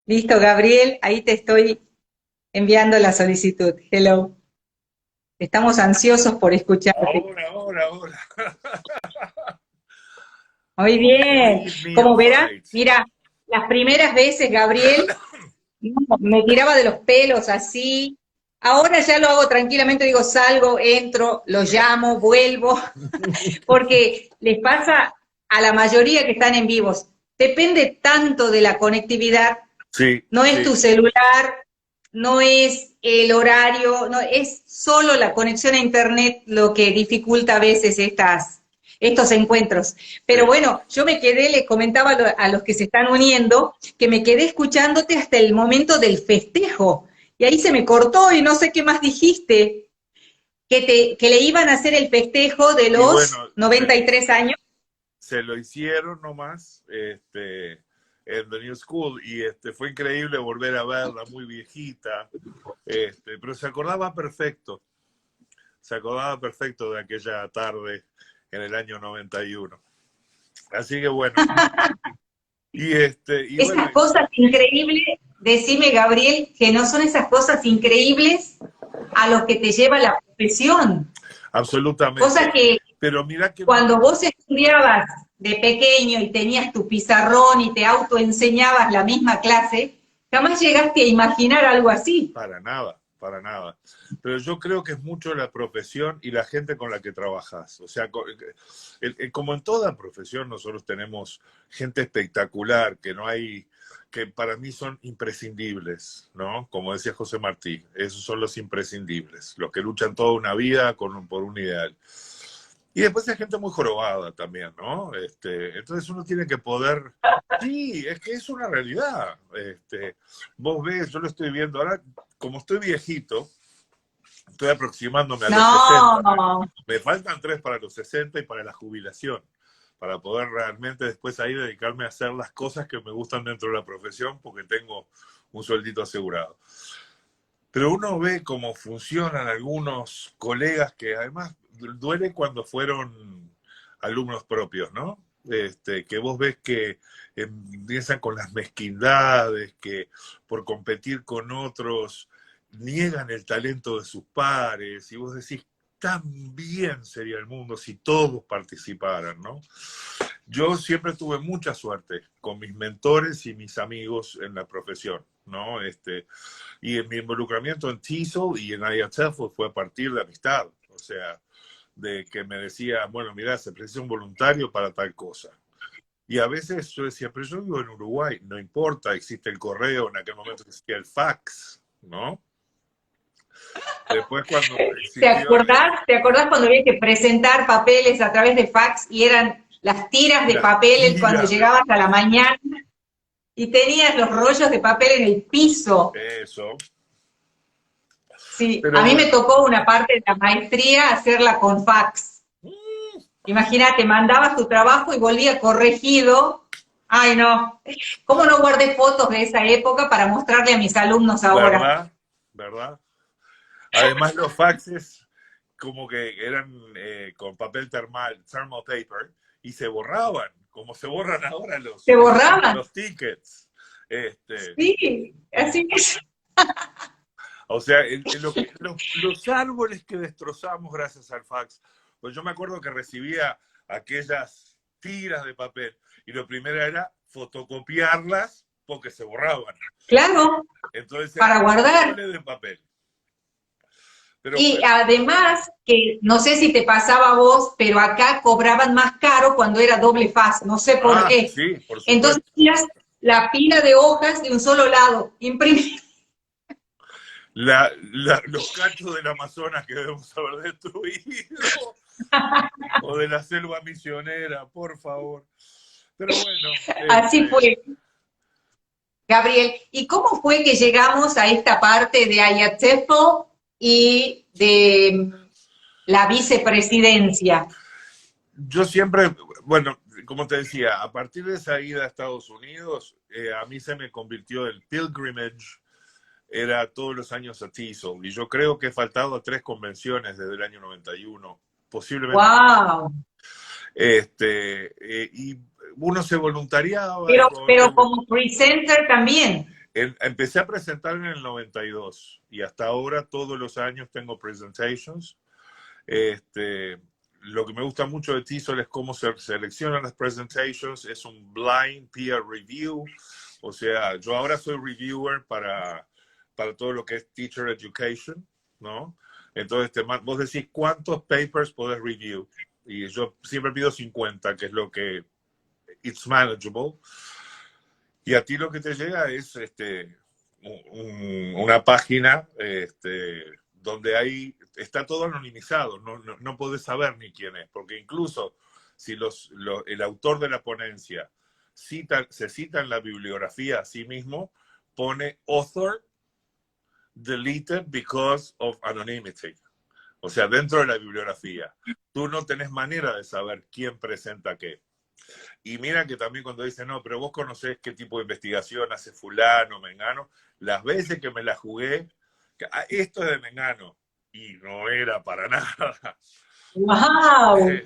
Listo, Gabriel, ahí te estoy enviando la solicitud. Hello. Estamos ansiosos por escucharte. Ahora. Muy bien. Leave me Como verás, alone. mira, las primeras veces, Gabriel, no, me tiraba de los pelos así. Ahora ya lo hago tranquilamente, digo, salgo, entro, lo llamo, vuelvo, porque les pasa a la mayoría que están en vivos. Depende tanto de la conectividad. Sí, No es sí. tu celular, no es el horario, no, es solo la conexión a internet lo que dificulta a veces estos encuentros. Pero Sí. bueno, yo me quedé, les comentaba a los que se están uniendo, que me quedé escuchándote hasta el momento del festejo. Y ahí se me cortó y no sé qué más dijiste, que le iban a hacer el festejo de Y los bueno, 93 años. se lo hicieron nomás, en The New School, y fue increíble volver a verla, muy viejita, pero se acordaba perfecto de aquella tarde en el año 91. Así que bueno, y bueno, Esas cosas increíbles, decime Gabriel, que no son esas cosas increíbles a lo que te lleva la profesión. Cosas absolutamente. que Pero mira que cuando vos estudiabas de pequeño y tenías tu pizarrón y te autoenseñabas la misma clase, jamás llegaste a imaginar algo así. para nada, para nada. Pero yo creo que es mucho la profesión y la gente con la que trabajas. O sea, como en toda profesión, nosotros tenemos gente espectacular que no hay, que para mí son imprescindibles, ¿no? Como decía José Martí, esos son los imprescindibles, los que luchan toda una vida por un ideal. Y después hay gente muy jorobada también, ¿no? Entonces uno tiene que poder. Sí, es que es una realidad. Vos ves, yo lo estoy viendo ahora, como estoy viejito, estoy aproximándome a los 60. No, Me faltan 3 para los 60 y para la jubilación, para poder realmente después ahí dedicarme a hacer las cosas que me gustan dentro de la profesión, porque tengo un sueldito asegurado. Pero uno ve cómo funcionan algunos colegas que además duele cuando fueron alumnos propios, ¿no? Que vos ves que empiezan con las mezquindades, que por competir con otros niegan el talento de sus pares, y vos decís, tan bien sería el mundo si todos participaran, ¿no? Yo siempre tuve mucha suerte con mis mentores y mis amigos en la profesión, ¿no? Y en mi involucramiento en TESOL y en IHF fue a partir de amistad, o sea, de que me decía, bueno, mira, se precisa un voluntario para tal cosa. Y a veces yo decía, pero yo vivo en Uruguay, no importa, existe el correo, en aquel momento existía el fax, ¿no? Después cuando ¿te existió acordás? ¿Te acordás cuando había que presentar papeles a través de fax y eran las tiras de las papel cuando tiras de llegabas a la mañana y tenías los rollos de papel en el piso? eso, Sí, pero a mí me bueno, tocó una parte de la maestría hacerla con fax. Imagínate, mandabas tu trabajo y volvía corregido. Ay, no. ¿Cómo no guardé fotos de esa época para mostrarle a mis alumnos ahora? ¿verdad? ¿Verdad? Además los faxes como que eran con papel thermal paper, y se borraban, como se borran ahora Se borraban. los tickets. Este, Sí, así es. o sea, los árboles que destrozamos gracias al fax. Pues yo me acuerdo que recibía aquellas tiras de papel y lo primero era fotocopiarlas porque se borraban. Claro, Entonces eran para guardar. árboles de papel. Pero Y bueno, además, que no sé si te pasaba a vos, pero acá cobraban más caro cuando era doble faz, no sé por qué. sí, por Entonces supuesto. tenías la pila de hojas de un solo lado, imprimir. Los cachos del Amazonas que debemos haber destruido, o de la selva misionera, por favor. Pero bueno, Así fue. Gabriel, ¿y cómo fue que llegamos a esta parte de IATEFL y de la vicepresidencia? Yo siempre, bueno, como te decía, a partir de esa ida a Estados Unidos, a mí se me convirtió el pilgrimage, era todos los años a TESOL, y yo creo que he faltado a 3 convenciones desde el año 91, posiblemente. ¡Wow! Y uno se voluntariaba. Pero como presenter también. Empecé a presentar en el 92 y hasta ahora todos los años tengo presentations. Lo que me gusta mucho de TESOL es cómo se seleccionan las presentations, es un blind peer review, o sea, yo ahora soy reviewer para todo lo que es teacher education, ¿no? Entonces vos decís cuántos papers podés review, y yo siempre pido 50, que es lo que it's manageable, y a ti lo que te llega es una página donde está todo anonimizado, no podés saber ni quién es, porque incluso si el autor de la ponencia se cita en la bibliografía a sí mismo, pone author deleted because of anonymity. O sea, dentro de la bibliografía, tú no tenés manera de saber quién presenta qué. Y mira que también cuando dicen, no, pero vos conocés qué tipo de investigación hace fulano, mengano, las veces que me la jugué, esto es de mengano, y no era para nada. ¡Wow!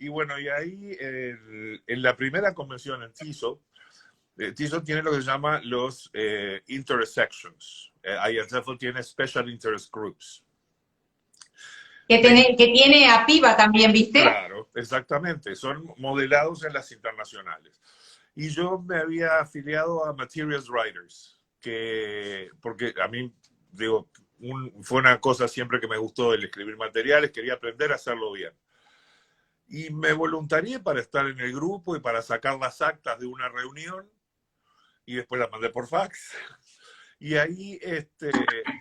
Y bueno, y ahí en la primera convención en TESOL, TESOL tiene lo que se llama los intersections. IATEFL tiene Special Interest Groups. Que tiene a PIBA también, ¿viste? Claro, exactamente. Son modelados en las internacionales. Y yo me había afiliado a Materials Writers, porque a mí, digo, fue una cosa siempre que me gustó el escribir materiales, quería aprender a hacerlo bien. Y me voluntarié para estar en el grupo y para sacar las actas de una reunión, y después las mandé por fax. Y ahí,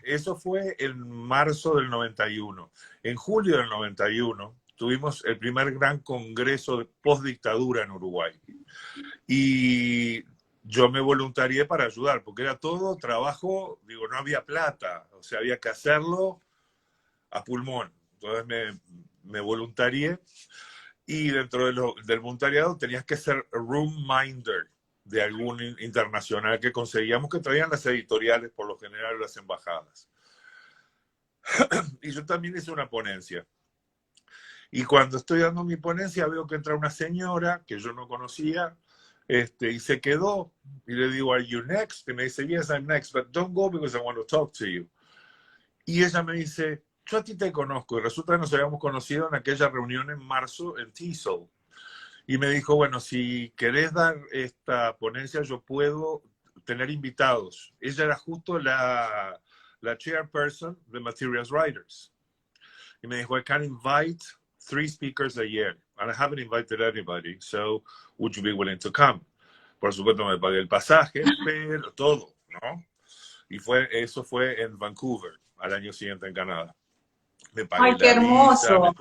eso fue en marzo del 91. En julio del 91 tuvimos el primer gran congreso de postdictadura en Uruguay. Y yo me voluntarié para ayudar, porque era todo trabajo, digo, no había plata, o sea, había que hacerlo a pulmón. Entonces me voluntarié, y dentro del voluntariado tenías que ser room minder de algún internacional que conseguíamos, que traían las editoriales, por lo general las embajadas. Y yo también hice una ponencia. Y cuando estoy dando mi ponencia veo que entra una señora que yo no conocía, y se quedó, y le digo, "Are you next?" Y me dice, "Yes, I'm next, but don't go because I want to talk to you." Y ella me dice, "Yo a ti te conozco", y resulta que nos habíamos conocido en aquella reunión en marzo en TESOL. Y me dijo, bueno, si querés dar esta ponencia, yo puedo tener invitados. Ella era justo la chairperson de Materials Writers. Y me dijo, I can invite 3 speakers a year. And I haven't invited anybody, so would you be willing to come? Por supuesto, me pagué el pasaje, pero todo, ¿no? Y eso fue en Vancouver, al año siguiente en Canadá. Me pagué ¡Ay, qué la visa, hermoso!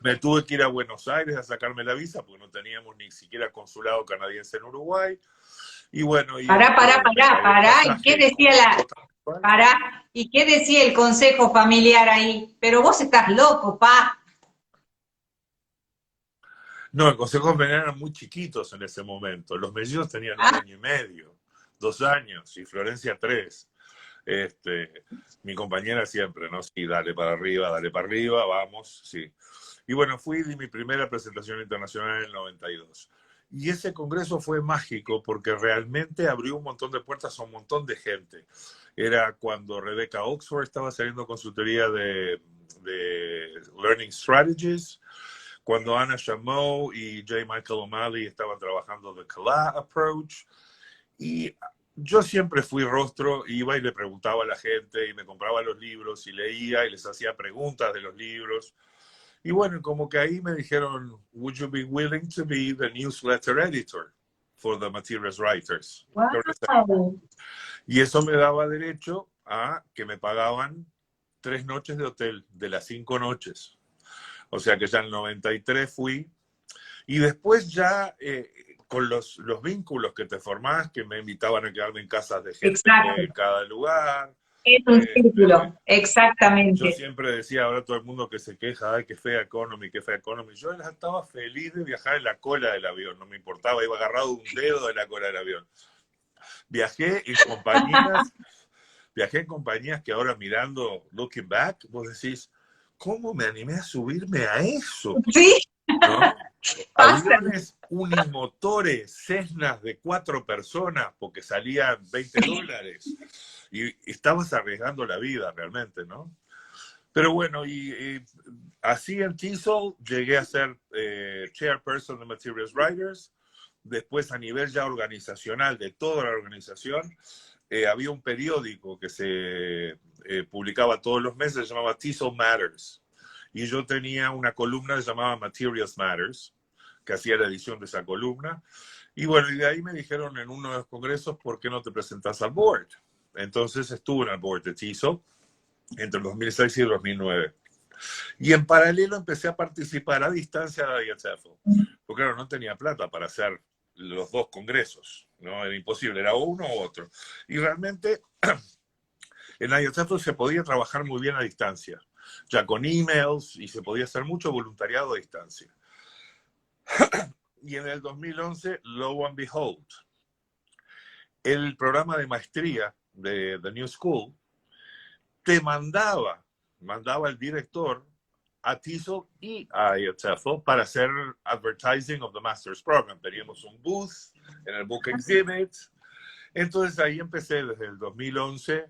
me tuve que ir a Buenos Aires a sacarme la visa porque no teníamos ni siquiera consulado canadiense en Uruguay. Y bueno, Pará. ¿Y qué decía el consejo familiar ahí? Pero vos estás loco, pa. No, el consejo familiar eran muy chiquitos en ese momento. Los mellizos tenían 1 año y medio, 2 años, y Florencia 3. Mi compañera siempre, ¿no? Sí, dale para arriba, vamos, sí. Y bueno, di mi primera presentación internacional en el 92. Y ese congreso fue mágico porque realmente abrió un montón de puertas a un montón de gente. Era cuando Rebecca Oxford estaba saliendo con su teoría de Learning Strategies, cuando Anna Chameau y J. Michael O'Malley estaban trabajando The CALA Approach. Y yo siempre fui rostro, iba y le preguntaba a la gente y me compraba los libros y leía y les hacía preguntas de los libros. Y bueno, como que ahí me dijeron, would you be willing to be the newsletter editor for the Materials Writers? Wow. Y eso me daba derecho a que me pagaban 3 noches de hotel de las 5 noches. O sea que ya en el 93 fui. Y después ya con los vínculos que te formás, que me invitaban a quedarme en casas de gente Exacto. de cada lugar. Es un círculo, Yo exactamente. siempre decía, ahora todo el mundo que se queja, ay, qué fea economy, qué fea economy. Yo estaba feliz de viajar en la cola del avión, no me importaba, iba agarrado un dedo de la cola del avión. Viajé en compañías, viajé en compañías que ahora mirando, looking back, vos decís, ¿cómo me animé a subirme a eso? Sí, ¿No? pasa. Aviones unimotores, Cessnas de 4 personas, porque salían $20. Y estabas arriesgando la vida realmente, ¿no? Pero bueno, y así en TESOL llegué a ser chairperson de Materials Writers. Después, a nivel ya organizacional de toda la organización, había un periódico que se publicaba todos los meses, se llamaba TESOL Matters. Y yo tenía una columna que se llamaba Materials Matters, que hacía la edición de esa columna. Y bueno, y de ahí me dijeron en uno de los congresos, ¿por qué no te presentas al board? Entonces estuve en el board de TESOL entre el 2006 y el 2009. Y en paralelo empecé a participar a distancia de IATSEFL, porque claro, no tenía plata para hacer los dos congresos, ¿no? Era imposible, era uno u otro. Y realmente en IATSEFL se podía trabajar muy bien a distancia, ya con emails, y se podía hacer mucho voluntariado a distancia. Y en el 2011, lo and behold, el programa de maestría de The New School te mandaba el director a TESOL y a IATSEFL para hacer advertising of the Master's Program. Teníamos un booth en el Book Exhibit. Entonces ahí empecé desde el 2011.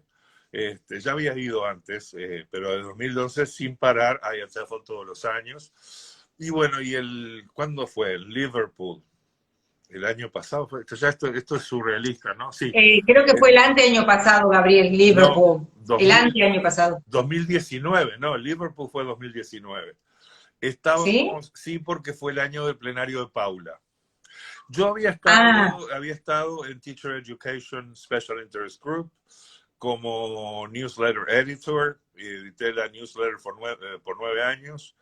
Ya había ido antes, pero en el 2011 sin parar a IATSEFL todos los años. Y bueno, ¿cuándo fue? El Liverpool. El año pasado fue. Esto es surrealista, ¿no? Sí. Creo que fue el anteaño pasado, Gabriel, No, Liverpool. El anteaño pasado. 2019, no, Liverpool fue 2019. ¿Sí? Estábamos, sí, porque fue el año del plenario de Paula. Yo Ah, había estado en Teacher Education Special Interest Group como newsletter editor, edité la newsletter por 9 años,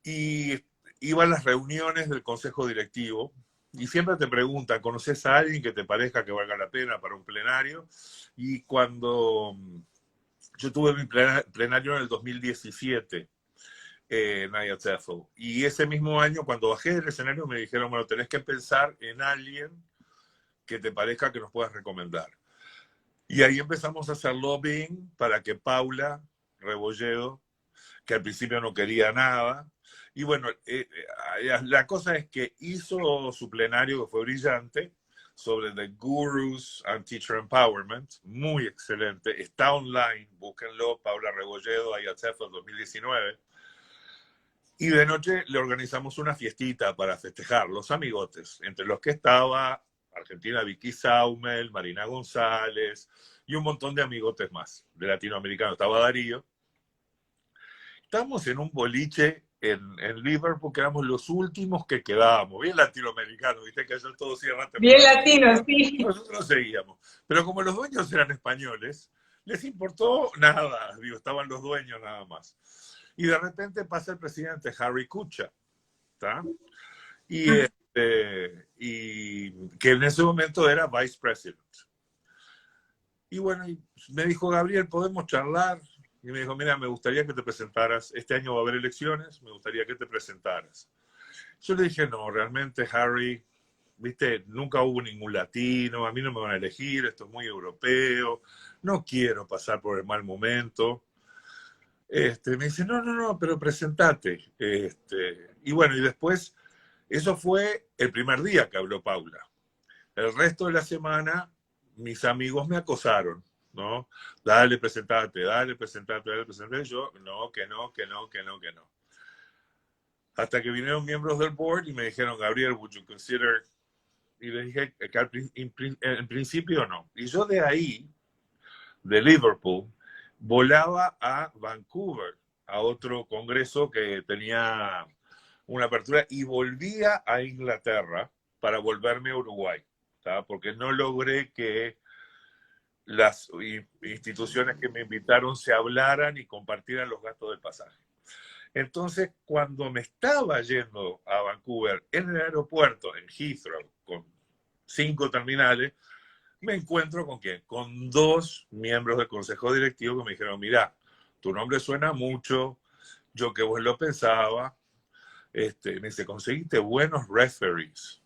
y iba a las reuniones del consejo directivo, y siempre te preguntan, ¿conoces a alguien que te parezca que valga la pena para un plenario? Y cuando yo tuve mi plenario en el 2017, en IATSEFL. Y ese mismo año, cuando bajé del escenario, me dijeron, bueno, tenés que pensar en alguien que te parezca que nos puedas recomendar. Y ahí empezamos a hacer lobbying para que Paula Rebolledo, que al principio no quería nada, y bueno, la cosa es que hizo su plenario, que fue brillante, sobre The Gurus and Teacher Empowerment, muy excelente, está online, búsquenlo, Paula Rebolledo, IATSEFL 2019. Y de noche le organizamos una fiestita para festejar los amigotes, entre los que estaba Argentina Vicky Saumel, Marina González y un montón de amigotes más de latinoamericanos. Estaba Darío. Estamos en un boliche en Liverpool, que éramos los últimos que quedábamos, bien latinoamericanos, viste que allá todo cierra bien temprano. latino, sí. Nosotros seguíamos. Pero como los dueños eran españoles, les importó nada, digo, estaban los dueños nada más. Y de repente pasa el presidente Harry Kucha, ¿está? Y que en ese momento era vice president. Y bueno, me dijo, Gabriel, ¿podemos charlar? Y me dijo, mira, me gustaría que te presentaras, este año va a haber elecciones, me gustaría que te presentaras. Yo le dije, no, realmente, Harry, viste, nunca hubo ningún latino, a mí no me van a elegir, esto es muy europeo, no quiero pasar por el mal momento. Me dice, no, pero presentate. Y bueno, y después, eso fue el primer día que habló Paula. El resto de la semana, mis amigos me acosaron, ¿no? Dale, presentate, dale, presentate, dale, presentate. Yo, no, que no, que no, que no, que no. Hasta que vinieron miembros del board y me dijeron, Gabriel, would you consider? Y le dije que en principio no. Y yo de ahí, de Liverpool, volaba a Vancouver, a otro congreso que tenía una apertura, y volvía a Inglaterra para volverme a Uruguay, ¿tá? Porque no logré que las instituciones que me invitaron se hablaran y compartieran los gastos del pasaje. Entonces, cuando me estaba yendo a Vancouver, en el aeropuerto, en Heathrow, con 5 terminales, me encuentro con ¿quién? Con 2 miembros del consejo directivo que me dijeron, mira, tu nombre suena mucho, yo que vos lo pensaba, me dice, conseguiste buenos referees.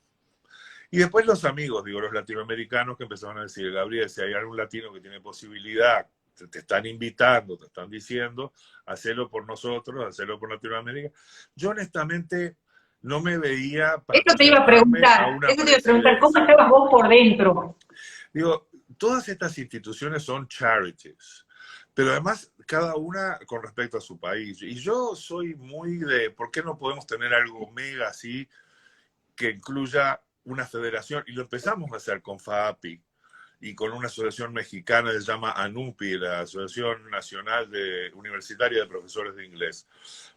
Y después los amigos, digo, los latinoamericanos que empezaron a decir, Gabriel, si hay algún latino que tiene posibilidad, te están invitando, te están diciendo, hacelo por nosotros, hacelo por Latinoamérica. Yo honestamente no me veía para Eso te iba a presentarme a preguntar, una eso te iba a preguntar, ¿cómo presidencia. estabas vos por dentro? Digo, todas estas instituciones son charities, pero además cada una con respecto a su país. Y yo soy muy de, ¿por qué no podemos tener algo mega así que incluya una federación? Y lo empezamos a hacer con FAPI y con una asociación mexicana que se llama ANUPI, la Asociación Nacional Universitaria de Profesores de Inglés.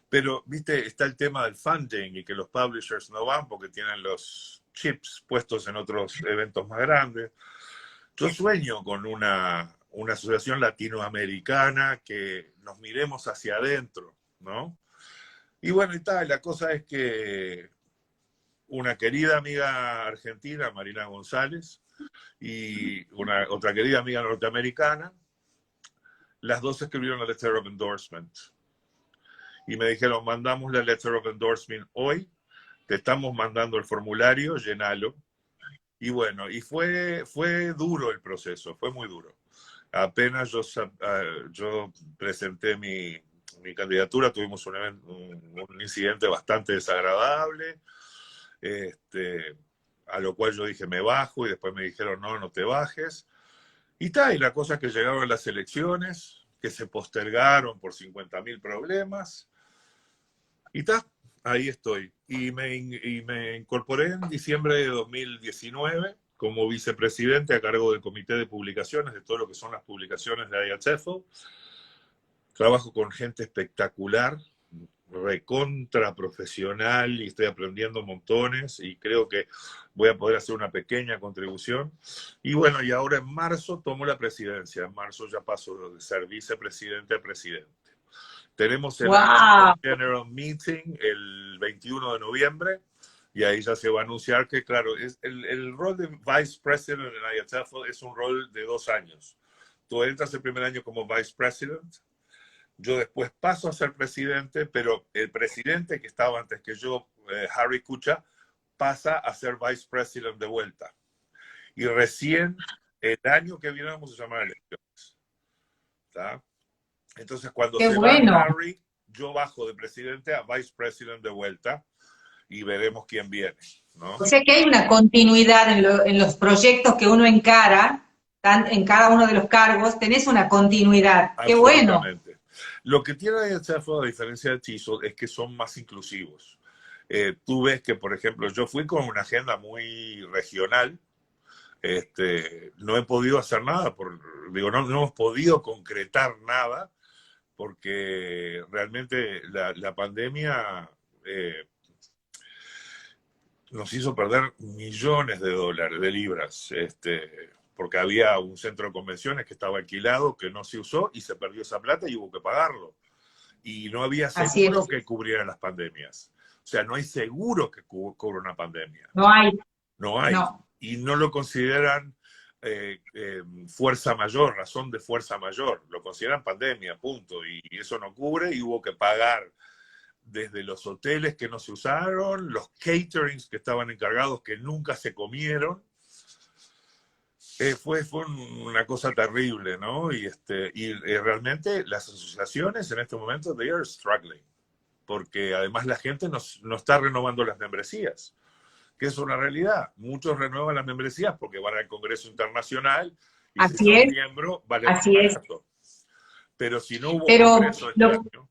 Pero, viste, está el tema del funding y que los publishers no van porque tienen los chips puestos en otros eventos más grandes. Yo sueño con una asociación latinoamericana que nos miremos hacia adentro, ¿no? Y bueno, y tal, la cosa es que una querida amiga argentina, Marina González, y otra querida amiga norteamericana, las dos escribieron la letter of endorsement. Y me dijeron, mandamos la letter of endorsement hoy, te estamos mandando el formulario, llenalo. Y bueno, y fue duro el proceso, fue muy duro. Apenas yo presenté mi candidatura, tuvimos un incidente bastante desagradable, a lo cual yo dije, me bajo, y después me dijeron, no, no te bajes. Y tal, y la cosa es que llegaron las elecciones, que se postergaron por 50.000 problemas, y tal, ahí estoy. Y me incorporé en diciembre de 2019 como vicepresidente a cargo del comité de publicaciones, de todo lo que son las publicaciones de IATSEFL. Trabajo con gente espectacular, recontra profesional, y estoy aprendiendo montones y creo que voy a poder hacer una pequeña contribución. Y bueno, y ahora en marzo tomo la presidencia. En marzo ya paso de ser vicepresidente a presidente. Tenemos el ¡Wow! General Meeting el 21 de noviembre y ahí ya se va a anunciar que, claro, el rol de Vice President en IATSEFL es un rol de 2 años. Tú entras el primer año como Vice President. Yo después paso a ser presidente, pero el presidente que estaba antes que yo, Harry Kucha, pasa a ser vice president de vuelta. Y recién el año que viene vamos a llamar elecciones. ¿Tá? Entonces, cuando ¡Qué se bueno! va Harry, yo bajo de presidente a vice president de vuelta y veremos quién viene, ¿no? O sea que hay una continuidad en los proyectos que uno encara, en cada uno de los cargos, tenés una continuidad. ¡Qué bueno! Absolutamente. Lo que tiene IATSEFL, a diferencia de TESOL, es que son más inclusivos. Tú ves que, por ejemplo, yo fui con una agenda muy regional. No he podido hacer nada, no hemos podido concretar nada, porque realmente la pandemia nos hizo perder millones de dólares, de libras, porque había un centro de convenciones que estaba alquilado, que no se usó, y se perdió esa plata y hubo que pagarlo. Y no había seguro que cubriera las pandemias. O sea, no hay seguro que cubra una pandemia. No hay. No hay. No. Y no lo consideran fuerza mayor, razón de fuerza mayor. Lo consideran pandemia, punto. Y eso no cubre y hubo que pagar desde los hoteles que no se usaron, los caterings que estaban encargados que nunca se comieron. Fue una cosa terrible, ¿no? Y realmente las asociaciones en este momento, they are struggling, porque además la gente no está renovando las membresías, que es una realidad. Muchos renuevan las membresías porque van al Congreso Internacional y Así si son es. miembros vale Así más es. barato. Pero si no hubo Pero Congreso este año...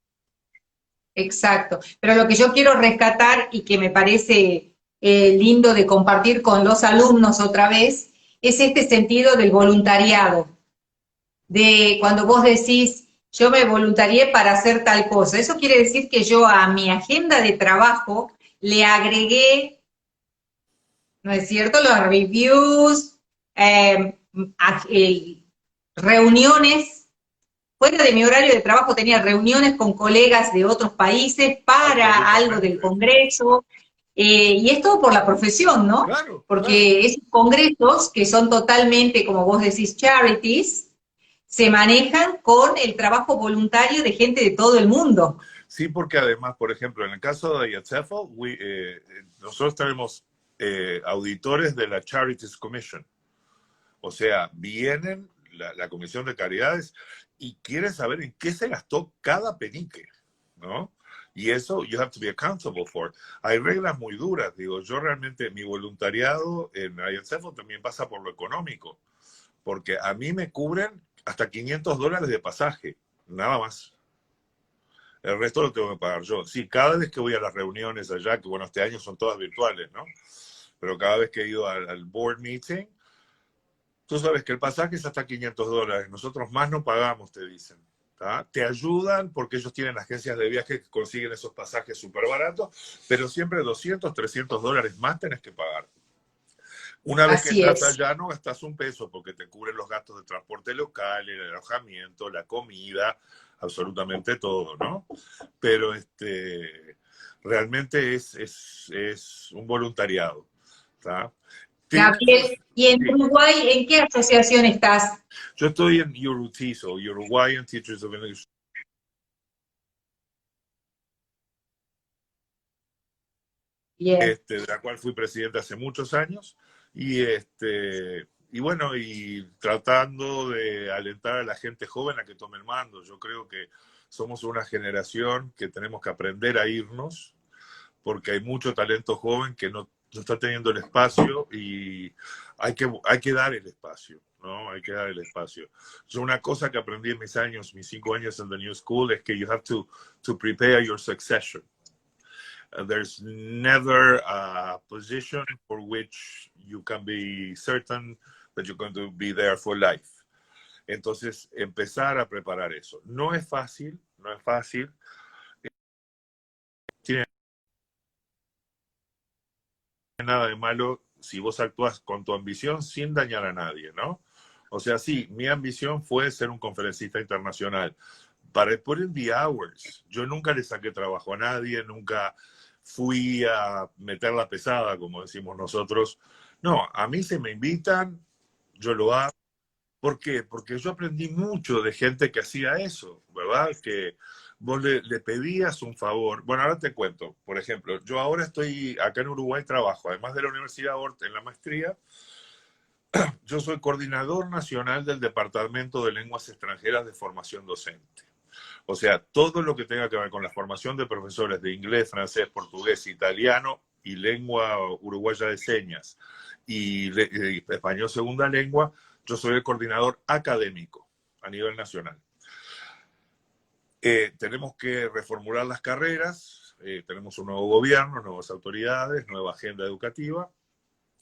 Exacto. Pero lo que yo quiero rescatar y que me parece lindo de compartir con los alumnos otra vez, es este sentido del voluntariado, de cuando vos decís, yo me voluntarié para hacer tal cosa. Eso quiere decir que yo a mi agenda de trabajo le agregué, ¿no es cierto?, los reviews, reuniones. Fuera de mi horario de trabajo tenía reuniones con colegas de otros países para algo del Congreso. Y es todo por la profesión, ¿no? Claro, claro. Porque esos congresos, que son totalmente, como vos decís, charities, se manejan con el trabajo voluntario de gente de todo el mundo. Sí, porque además, por ejemplo, en el caso de IATSEFL, nosotros tenemos auditores de la Charities Commission. O sea, vienen la Comisión de Caridades y quieren saber en qué se gastó cada penique, ¿no? Y eso, you have to be accountable for. Hay reglas muy duras, digo, yo realmente, mi voluntariado en IATSEFL también pasa por lo económico, porque a mí me cubren hasta $500 de pasaje, nada más. El resto lo tengo que pagar yo. Sí, cada vez que voy a las reuniones allá, que bueno, este año son todas virtuales, ¿no? Pero cada vez que he ido al board meeting, tú sabes que el pasaje es hasta $500. Nosotros más no pagamos, te dicen. ¿Tá? Te ayudan porque ellos tienen agencias de viaje que consiguen esos pasajes súper baratos, pero siempre $200, $300 más tenés que pagar. Una vez que Así estás es. allá no gastas un peso porque te cubren los gastos de transporte local, el alojamiento, la comida, absolutamente todo, ¿no? Pero realmente es un voluntariado. ¿Tá? Gabriel, ¿y en Sí. Uruguay en qué asociación estás? Yo estoy en UTESO, Uruguayan Teachers of English, Bien. de la cual fui presidente hace muchos años, y bueno, y tratando de alentar a la gente joven a que tome el mando. Yo creo que somos una generación que tenemos que aprender a irnos, porque hay mucho talento joven que no está teniendo el espacio y hay que dar el espacio, ¿no? Hay que dar el espacio. Yo una cosa que aprendí en mis 5 años en the New School, es que you have to prepare your succession. There's never a position for which you can be certain that you're going to be there for life. Entonces, empezar a preparar eso. No es fácil, no es fácil. Tiene nada de malo si vos actúas con tu ambición sin dañar a nadie, ¿no? O sea, sí, mi ambición fue ser un conferencista internacional. Para put in the hours. Yo nunca le saqué trabajo a nadie, nunca fui a meter la pesada, como decimos nosotros. No, a mí se me invitan, yo lo hago. ¿Por qué? Porque yo aprendí mucho de gente que hacía eso, ¿verdad? Que vos le pedías un favor. Bueno, ahora te cuento. Por ejemplo, yo ahora estoy acá en Uruguay, trabajo, además de la Universidad Hort en la maestría, yo soy coordinador nacional del Departamento de Lenguas Extranjeras de Formación Docente. O sea, todo lo que tenga que ver con la formación de profesores de inglés, francés, portugués, italiano y lengua uruguaya de señas y español segunda lengua, yo soy el coordinador académico a nivel nacional. Tenemos que reformular las carreras, tenemos un nuevo gobierno, nuevas autoridades, nueva agenda educativa.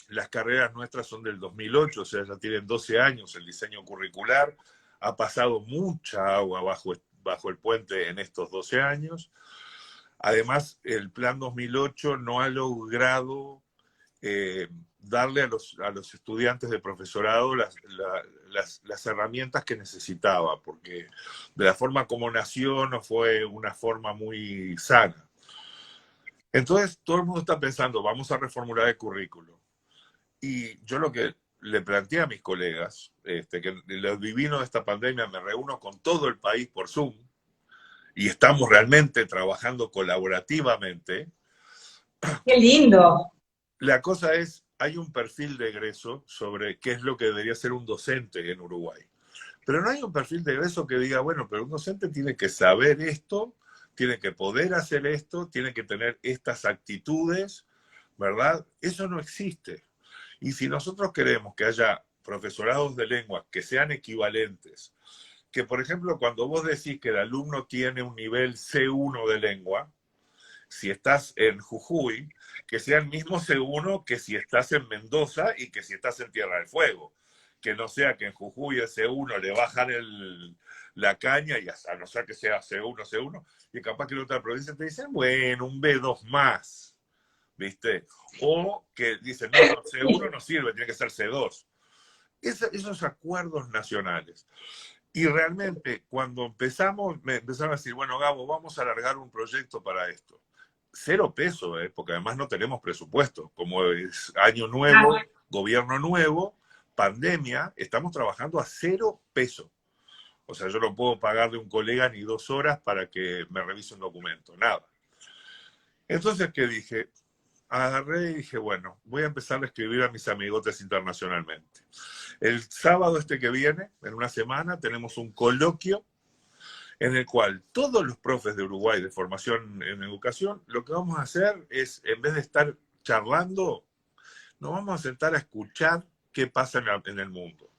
Las carreras nuestras son del 2008, o sea, ya tienen 12 años el diseño curricular. Ha pasado mucha agua bajo el puente en estos 12 años. Además, el Plan 2008 no ha logrado darle a los estudiantes de profesorado las herramientas que necesitaba, porque de la forma como nació no fue una forma muy sana. Entonces, todo el mundo está pensando, vamos a reformular el currículo. Y yo lo que le planteé a mis colegas, que lo divino de esta pandemia, me reúno con todo el país por Zoom, y estamos realmente trabajando colaborativamente. Qué lindo. La cosa es, hay un perfil de egreso sobre qué es lo que debería ser un docente en Uruguay. Pero no hay un perfil de egreso que diga, bueno, pero un docente tiene que saber esto, tiene que poder hacer esto, tiene que tener estas actitudes, ¿verdad? Eso no existe. Y si nosotros queremos que haya profesorados de lengua que sean equivalentes, que por ejemplo cuando vos decís que el alumno tiene un nivel C1 de lengua, si estás en Jujuy, que sea el mismo C1 que si estás en Mendoza y que si estás en Tierra del Fuego. Que no sea que en Jujuy el C1 le bajan la caña y hasta no sea que sea C1, C1, y capaz que en otra provincia te dicen, bueno, un B2 más, ¿viste? O que dicen, no, no, C1 no sirve, tiene que ser C2. Esos acuerdos nacionales. Y realmente, cuando empezamos, me empezaron a decir, bueno, Gabo, vamos a alargar un proyecto para esto. cero peso, porque además no tenemos presupuesto. Como es año nuevo, gobierno nuevo, pandemia, estamos trabajando a cero peso. O sea, yo no puedo pagar de un colega ni 2 horas para que me revise un documento, nada. Entonces, ¿qué dije? Agarré y dije, bueno, voy a empezar a escribir a mis amigotes internacionalmente. El sábado que viene, en una semana, tenemos un coloquio en el cual todos los profes de Uruguay de formación en educación, lo que vamos a hacer es, en vez de estar charlando, nos vamos a sentar a escuchar qué pasa en el mundo.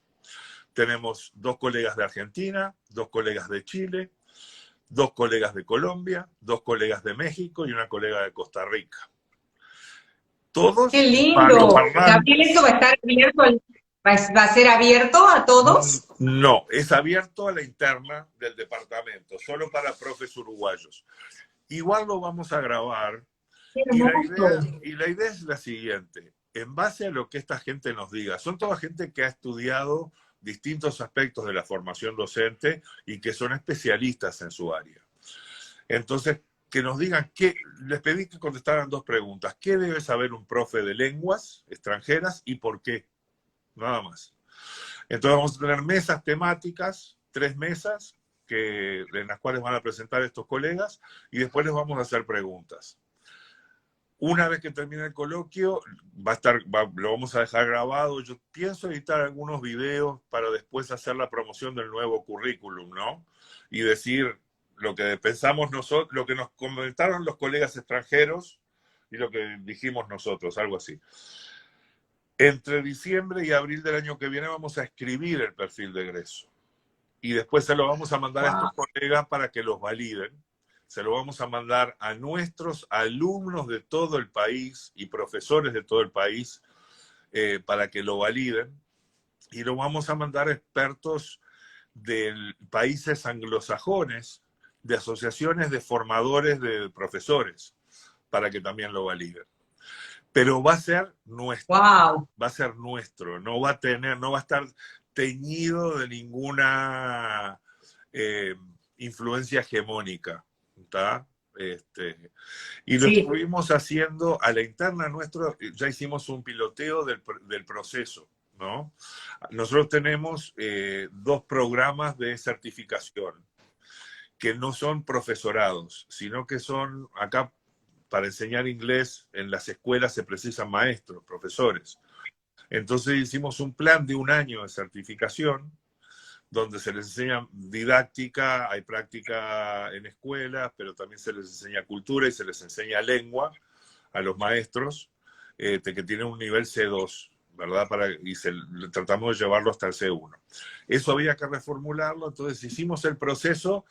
Tenemos 2 colegas de Argentina, 2 colegas de Chile, 2 colegas de Colombia, 2 colegas de México y una colega de Costa Rica. Todos ¡Qué lindo! parlantes. Gabriel, ¿eso va a estar abierto, va a ser abierto a todos? No, es abierto a la interna del departamento, solo para profes uruguayos. Igual lo vamos a grabar y la idea es la siguiente. En base a lo que esta gente nos diga, son toda gente que ha estudiado distintos aspectos de la formación docente y que son especialistas en su área. Entonces, que nos digan les pedí que contestaran 2 preguntas. ¿Qué debe saber un profe de lenguas extranjeras y por qué? Nada más. Entonces vamos a tener mesas temáticas, 3 mesas, en las cuales van a presentar estos colegas y después les vamos a hacer preguntas. Una vez que termine el coloquio, lo vamos a dejar grabado. Yo pienso editar algunos videos para después hacer la promoción del nuevo currículum, ¿no? Y decir lo que pensamos nosotros, lo que nos comentaron los colegas extranjeros y lo que dijimos nosotros, algo así. Entre diciembre y abril del año que viene vamos a escribir el perfil de egreso. Y después se lo vamos a mandar a estos colegas para que los validen. Se lo vamos a mandar a nuestros alumnos de todo el país y profesores de todo el país para que lo validen. Y lo vamos a mandar a expertos de países anglosajones, de asociaciones de formadores de profesores, para que también lo validen. Pero va a ser nuestro. Wow. Va a ser nuestro. No va a estar teñido de ninguna influencia hegemónica. ¿Está? Y lo estuvimos haciendo a la interna nuestro, ya hicimos un piloteo del proceso, ¿no? Nosotros tenemos 2 programas de certificación que no son profesorados, sino que son, acá para enseñar inglés en las escuelas se precisan maestros, profesores. Entonces hicimos un plan de 1 año de certificación, donde se les enseña didáctica, hay práctica en escuelas, pero también se les enseña cultura y se les enseña lengua a los maestros, que tienen un nivel C2, ¿verdad? Tratamos de llevarlo hasta el C1. Eso había que reformularlo, entonces hicimos el proceso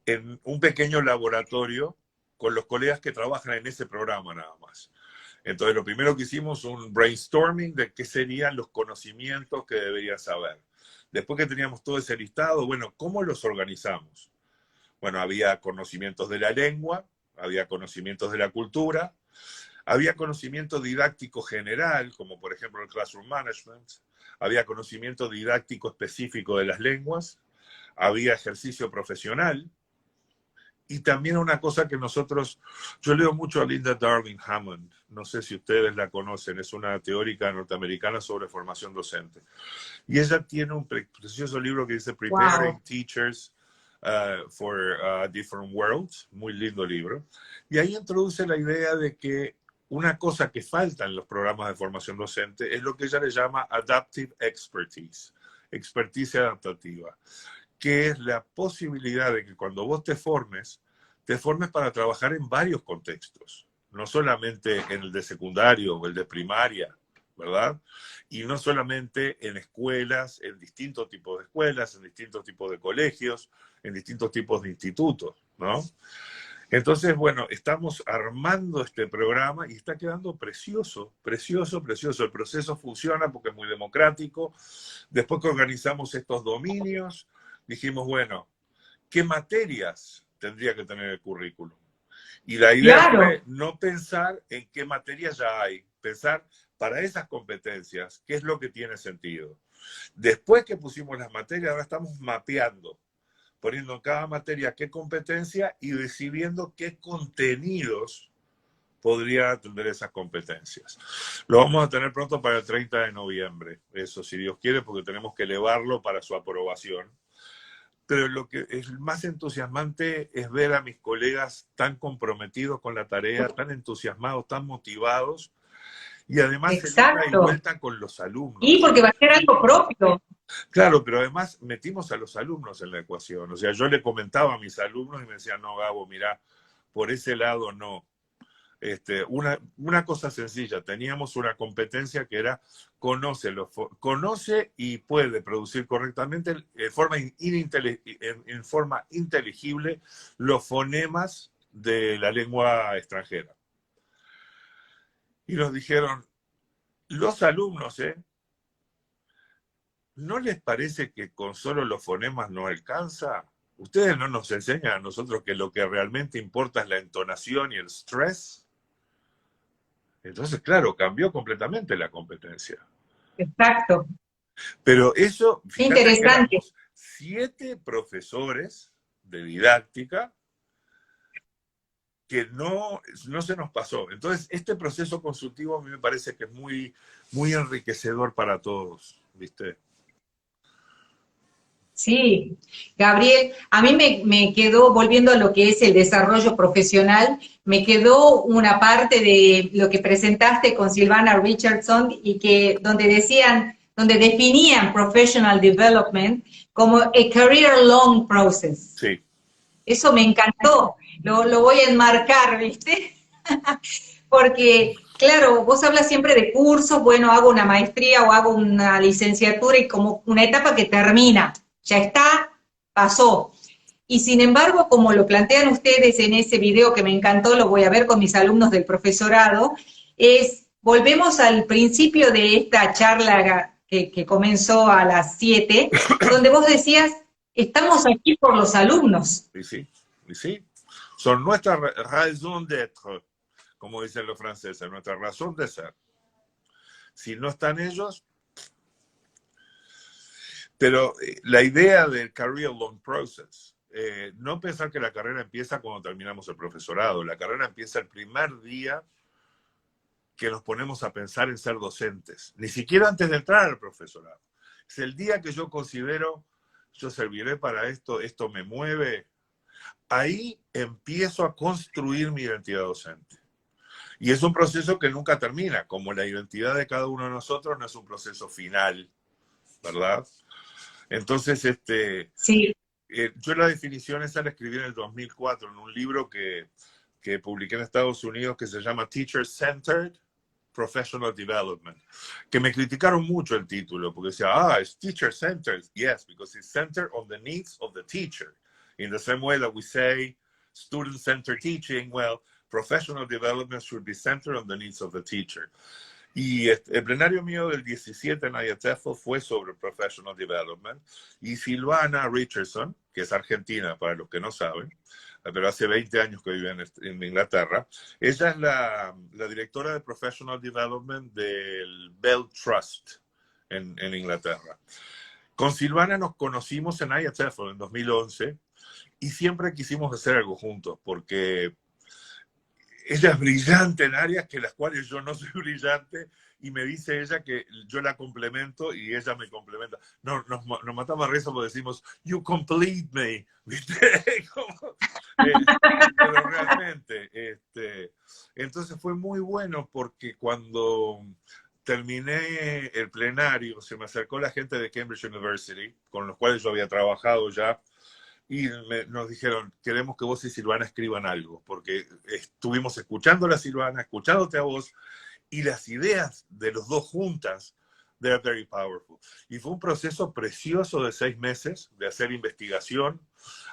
en un pequeño laboratorio con los colegas que trabajan en ese programa nada más. Entonces lo primero que hicimos un brainstorming de qué serían los conocimientos que deberían saber. Después que teníamos todo ese listado, bueno, ¿cómo los organizamos? Bueno, había conocimientos de la lengua, había conocimientos de la cultura, había conocimiento didáctico general, como por ejemplo el Classroom Management, había conocimiento didáctico específico de las lenguas, había ejercicio profesional, y también una cosa que yo leo mucho a Linda Darling Hammond, no sé si ustedes la conocen, es una teórica norteamericana sobre formación docente. Y ella tiene un precioso libro que dice Preparing Teachers for a Different World, muy lindo libro. Y ahí introduce la idea de que una cosa que falta en los programas de formación docente es lo que ella le llama Adaptive Expertise, experticia adaptativa, que es la posibilidad de que cuando vos te formes para trabajar en varios contextos, no solamente en el de secundario o el de primaria, ¿verdad? Y no solamente en escuelas, en distintos tipos de escuelas, en distintos tipos de colegios, en distintos tipos de institutos, ¿no? Entonces, bueno, estamos armando este programa y está quedando precioso, precioso, precioso. El proceso funciona porque es muy democrático. Después que organizamos estos dominios, dijimos, bueno, ¿qué materias tendría que tener el currículum? Y la idea fue no pensar en qué materias ya hay, pensar para esas competencias, qué es lo que tiene sentido. Después que pusimos las materias, ahora estamos mapeando, poniendo en cada materia qué competencia y decidiendo qué contenidos podría atender esas competencias. Lo vamos a tener pronto para el 30 de noviembre, eso si Dios quiere, porque tenemos que elevarlo para su aprobación. Pero lo que es más entusiasmante es ver a mis colegas tan comprometidos con la tarea, tan entusiasmados, tan motivados, y además el ida y Exacto. vuelta con los alumnos. Y porque va a ser algo propio. Claro, pero además metimos a los alumnos en la ecuación. O sea, yo le comentaba a mis alumnos y me decían, no, Gabo, mirá, por ese lado no. Una cosa sencilla, teníamos una competencia que era conoce y puede producir correctamente en forma inteligible los fonemas de la lengua extranjera. Y nos dijeron, los alumnos, ¿no les parece que con solo los fonemas no alcanza? Ustedes no nos enseñan a nosotros que lo que realmente importa es la entonación y el stress. Entonces, claro, cambió completamente la competencia. Exacto. Pero eso, fíjate que Interesante. éramos 7 profesores de didáctica que no se nos pasó. Entonces, este proceso consultivo a mí me parece que es muy, muy enriquecedor para todos, ¿viste? Sí, Gabriel, a mí me quedó, volviendo a lo que es el desarrollo profesional, me quedó una parte de lo que presentaste con Silvana Richardson y que donde definían professional development como a career long process. Sí. Eso me encantó, lo voy a enmarcar, ¿viste? Porque, claro, vos hablas siempre de cursos, bueno, hago una maestría o hago una licenciatura y como una etapa que termina, ya está, pasó. Y sin embargo, como lo plantean ustedes en ese video que me encantó, lo voy a ver con mis alumnos del profesorado, volvemos al principio de esta charla que comenzó a las 7, donde vos decías, estamos aquí por los alumnos. Y sí, y sí. Son nuestra raison d'être, como dicen los franceses, nuestra razón de ser. Si no están ellos... Pero la idea del career long process, no pensar que la carrera empieza cuando terminamos el profesorado. La carrera empieza el primer día que nos ponemos a pensar en ser docentes. Ni siquiera antes de entrar al profesorado. Es el día que yo considero, yo serviré para esto, esto me mueve. Ahí empiezo a construir mi identidad docente. Y es un proceso que nunca termina, como la identidad de cada uno de nosotros no es un proceso final, ¿verdad? Entonces, Sí. yo la definición esa la escribí en el 2004 en un libro que publiqué en Estados Unidos que se llama Teacher-Centered Professional Development, que me criticaron mucho el título, porque decía, it's teacher-centered. Yes, because it's centered on the needs of the teacher. In the same way that we say student-centered teaching, well, professional development should be centered on the needs of the teacher. Y el plenario mío del 17 en IATEFL fue sobre Professional Development, y Silvana Richardson, que es argentina para los que no saben, pero hace 20 años que vive en Inglaterra, ella es la directora de Professional Development del Bell Trust en Inglaterra. Con Silvana nos conocimos en IATEFL en 2011 y siempre quisimos hacer algo juntos, porque ella es brillante en áreas que las cuales yo no soy brillante, y me dice ella que yo la complemento y ella me complementa. No, nos matamos a risa porque decimos, you complete me, ¿viste? Pero realmente, entonces fue muy bueno porque cuando terminé el plenario, se me acercó la gente de Cambridge University, con los cuales yo había trabajado ya, y nos dijeron, queremos que vos y Silvana escriban algo, porque estuvimos escuchando a Silvana, escuchándote a vos, y las ideas de los dos juntas, they're very powerful. Y fue un proceso precioso de 6 meses, de hacer investigación,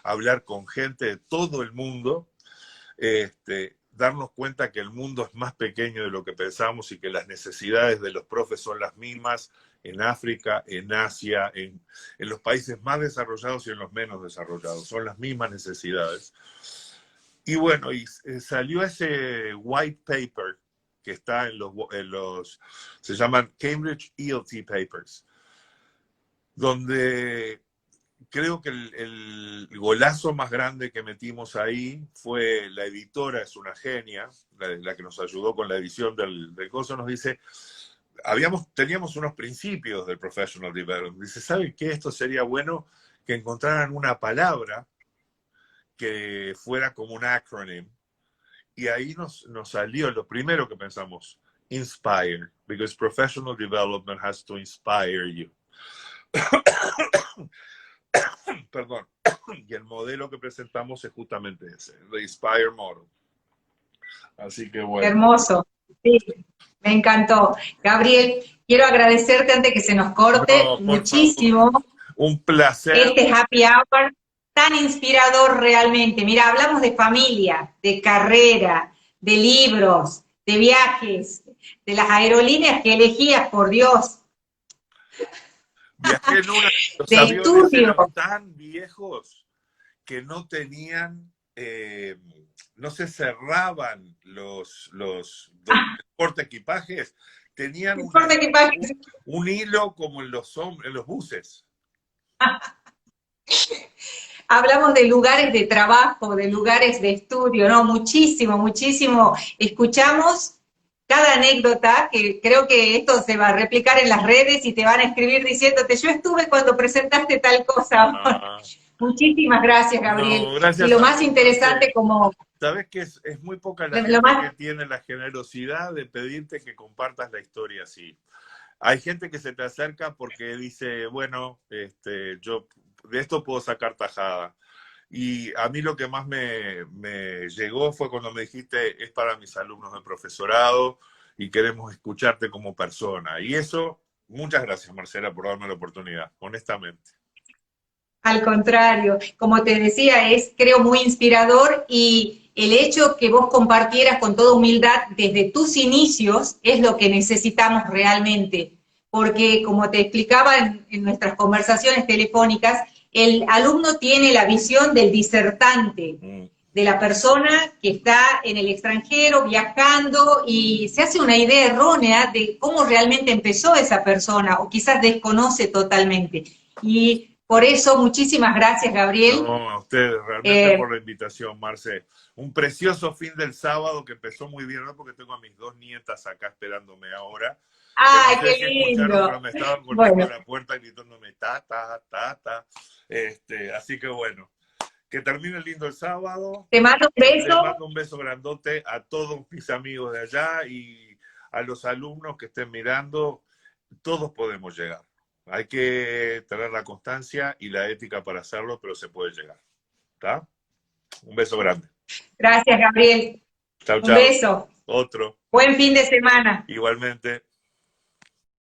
hablar con gente de todo el mundo, darnos cuenta que el mundo es más pequeño de lo que pensamos y que las necesidades de los profes son las mismas en África, en Asia, en los países más desarrollados y en los menos desarrollados. Son las mismas necesidades. Y bueno, salió ese white paper que está en los se llaman Cambridge ELT Papers, donde creo que el golazo más grande que metimos ahí fue la editora, es una genia, la que nos ayudó con la edición del coso, nos dice, teníamos unos principios del Professional Development. Dice, ¿saben qué? Esto sería bueno que encontraran una palabra que fuera como un acronym. Y ahí nos salió lo primero que pensamos, inspire, because professional development has to inspire you. Perdón. Y el modelo que presentamos es justamente ese, el Inspire Model. Así que bueno. Hermoso. Sí, me encantó. Gabriel, quiero agradecerte antes que se nos corte No, muchísimo un placer. este happy hour tan inspirador realmente. Mira, hablamos de familia, de carrera, de libros, de viajes, de las aerolíneas que elegías, por Dios. Viajé en una, los de aviones estudio. eran tan viejos que no tenían, no se cerraban los portaequipajes, tenían un hilo como en los buses. Hablamos de lugares de trabajo, de lugares de estudio, ¿no? Muchísimo, muchísimo. Escuchamos cada anécdota, que creo que esto se va a replicar en las redes y te van a escribir diciéndote, yo estuve cuando presentaste tal cosa. Muchísimas gracias, Gabriel. No, gracias y lo más interesante, como... Sabes que es muy poca la gente que tiene la generosidad de pedirte que compartas la historia así. Hay gente que se te acerca porque dice, bueno, yo de esto puedo sacar tajada. Y a mí lo que más me llegó fue cuando me dijiste, es para mis alumnos de profesorado y queremos escucharte como persona. Y eso, muchas gracias, Marcela, por darme la oportunidad, honestamente. Al contrario, como te decía, es creo muy inspirador, y el hecho que vos compartieras con toda humildad desde tus inicios es lo que necesitamos realmente, porque como te explicaba en nuestras conversaciones telefónicas, el alumno tiene la visión del disertante, de la persona que está en el extranjero viajando y se hace una idea errónea de cómo realmente empezó esa persona, o quizás desconoce totalmente. Y por eso, muchísimas gracias, Gabriel. No, a ustedes, realmente por la invitación, Marce. Un precioso fin del sábado que empezó muy bien, ¿no? Porque tengo a mis dos nietas acá esperándome ahora. ¡Ay, no qué sé lindo! Pero me estaban golpeando la puerta gritándome ta, ta, ta, ta. Así que bueno, que termine lindo el sábado. Te mando un beso. Les mando un beso grandote a todos mis amigos de allá y a los alumnos que estén mirando. Todos podemos llegar. Hay que tener la constancia y la ética para hacerlo, pero se puede llegar. ¿Está? Un beso grande. Gracias, Gabriel. Chau, un beso. Otro. Buen fin de semana. Igualmente.